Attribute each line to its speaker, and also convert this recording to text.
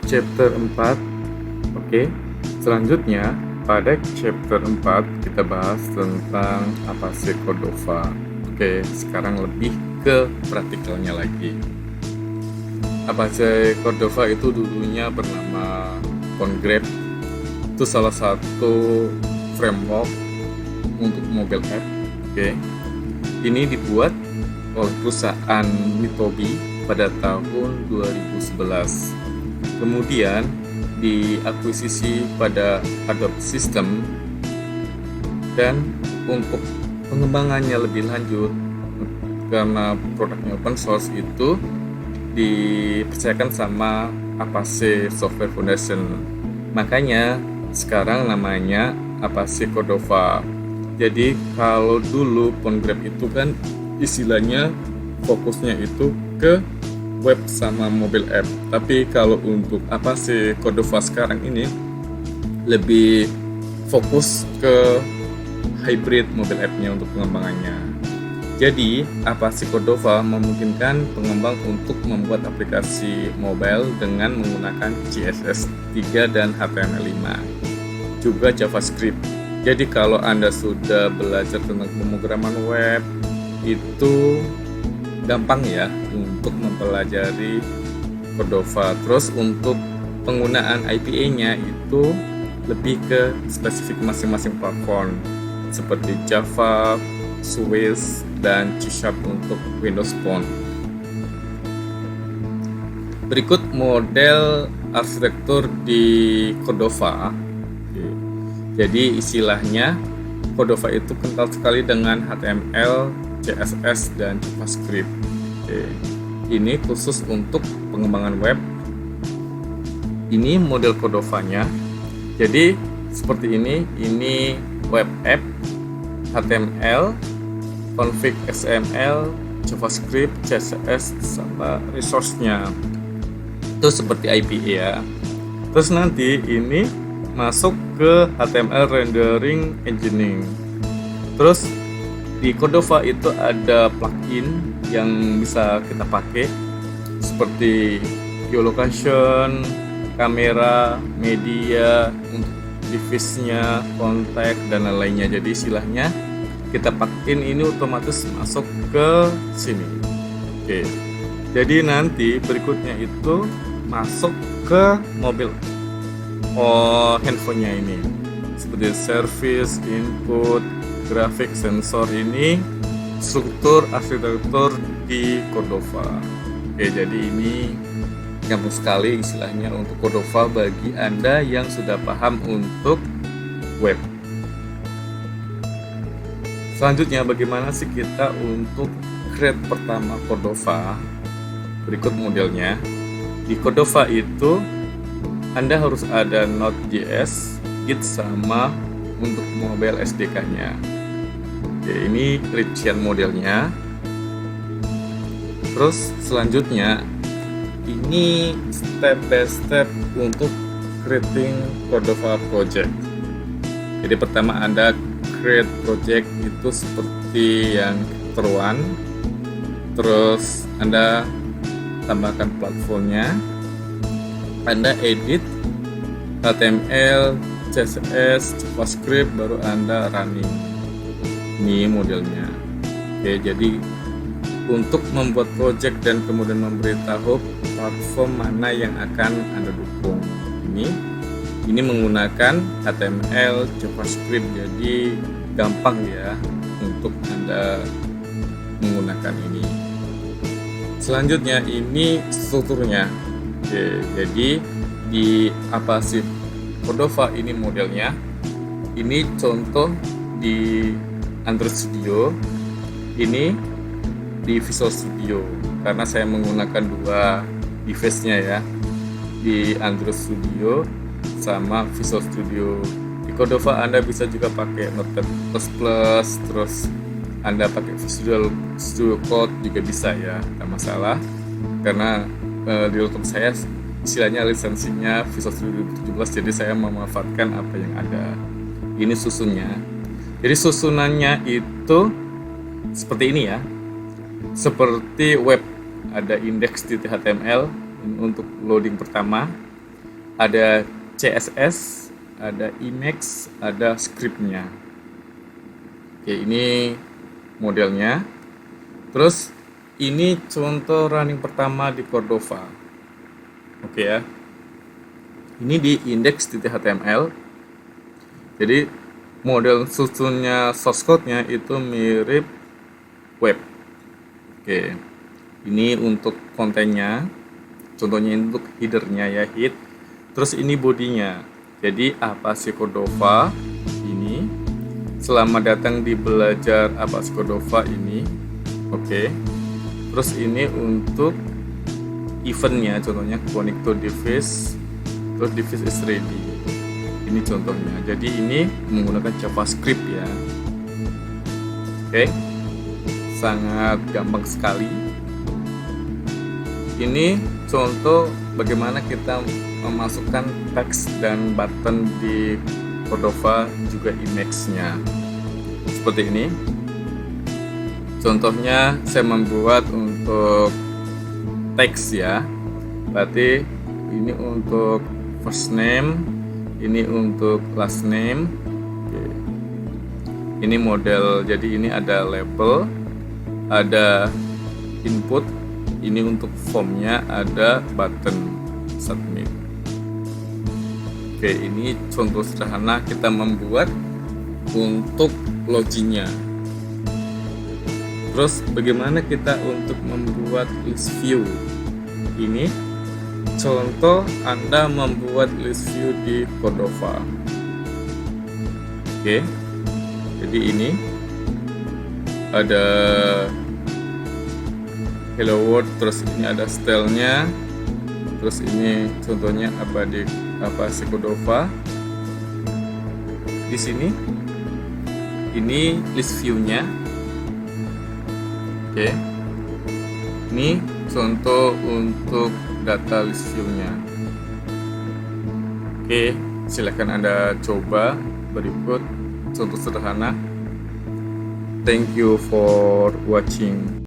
Speaker 1: chapter 4. Oke. Selanjutnya pada chapter 4 kita bahas tentang apa sih Cordova. Oke, sekarang lebih ke praktikalnya lagi. Apache Cordova itu dulunya bernama PhoneGraph. Itu salah satu framework untuk mobile app. Oke. Ini dibuat oleh perusahaan Mitobi pada tahun 2011. Kemudian diakuisisi pada Adobe System, dan untuk pengembangannya lebih lanjut karena produknya open source itu dipercayakan sama Apache Software Foundation. Makanya sekarang namanya Apache Cordova. Jadi kalau dulu PhoneGraph itu kan istilahnya fokusnya itu ke web sama mobile app, tapi kalau untuk Apache Cordova sekarang ini lebih fokus ke hybrid mobile app-nya untuk pengembangannya. Jadi Apache Cordova memungkinkan pengembang untuk membuat aplikasi mobile dengan menggunakan CSS 3 dan HTML5, juga JavaScript. Jadi kalau Anda sudah belajar tentang pemrograman web, itu gampang ya untuk mempelajari Cordova. Terus untuk penggunaan IPA-nya itu lebih ke spesifik masing-masing platform seperti Java, Swiss, dan C# untuk Windows Phone. Berikut model arsitektur di Cordova. Jadi istilahnya Cordova itu kental sekali dengan HTML, CSS, dan JavaScript. Oke. Ini khusus untuk pengembangan web. Ini model Cordova-nya. Jadi seperti ini web app, HTML, config XML, JavaScript, CSS, sama resource-nya. Itu seperti IPA ya. Terus nanti ini masuk ke HTML rendering engineering. Terus di Cordova itu ada plugin yang bisa kita pakai seperti geolocation, kamera, media, untuk device-nya, kontak, dan lain-lainnya. Jadi istilahnya kita pakein ini otomatis masuk ke sini. Oke. Jadi nanti berikutnya itu masuk ke mobil handphonenya ini. Seperti service, input, grafik, sensor. Ini struktur arsitektur di Cordova. Oke, jadi ini gampang sekali istilahnya untuk Cordova bagi Anda yang sudah paham untuk web. Selanjutnya bagaimana sih kita untuk create pertama Cordova? Berikut modelnya. Di Cordova itu Anda harus ada Node.js, Git, sama untuk mobile SDK-nya. Oke, ini rincian modelnya. Terus selanjutnya ini step by step untuk creating Cordova project. Jadi pertama Anda create project itu seperti yang chapter 1. Terus Anda tambahkan platformnya, Anda edit HTML, CSS, JavaScript, baru Anda running. Ini modelnya. Oke, jadi untuk membuat project dan kemudian memberitahu platform mana yang akan Anda dukung. Ini menggunakan HTML, JavaScript, jadi gampang ya untuk Anda menggunakan ini. Selanjutnya ini strukturnya. Oke, jadi di Apache Cordova ini modelnya. Ini contoh di Android Studio, ini di Visual Studio, karena saya menggunakan dua device-nya ya, di Android Studio sama Visual Studio. Di Cordova Anda bisa juga pakai Notepad++, terus Anda pakai Visual Studio Code juga bisa ya, tidak masalah, karena di laptop saya istilahnya lisensinya Visual Studio 2017, jadi saya memanfaatkan apa yang ada. Ini susunnya. Jadi susunannya itu seperti ini ya, seperti web, ada index.html untuk loading pertama, ada CSS, ada Emacs, ada scriptnya. Oke, ini modelnya. Terus ini contoh running pertama di Cordova. Oke ya. Ini di index.html. Jadi model susunnya source code-nya itu mirip web. Oke. Ini untuk kontennya. Contohnya untuk headernya ya, head. Terus ini bodinya. Jadi apa sih Cordova ini? Selamat datang di belajar apa sih Cordova ini. Oke. Terus ini untuk eventnya, contohnya connect to device, terus device is ready. Ini contohnya. Jadi ini menggunakan JavaScript ya. Oke. Sangat gampang sekali. Ini contoh bagaimana kita memasukkan teks dan button di Cordova, juga Emacs-nya. Seperti ini. Contohnya saya membuat untuk teks ya. Berarti ini untuk first name, ini untuk last name. Oke. Ini model, jadi ini ada label, ada input, ini untuk formnya, ada button submit. Oke, ini contoh sederhana kita membuat untuk loginnya. Terus bagaimana kita untuk membuat list view? Ini contoh Anda membuat list view di Cordova. Oke. Jadi ini ada hello world, terus ini ada style-nya. Terus ini contohnya apa sih Cordova. Di sini ini list view-nya. Oke. Ini contoh untuk data list view-nya. Oke, silakan Anda coba berikut contoh sederhana. Thank you for watching.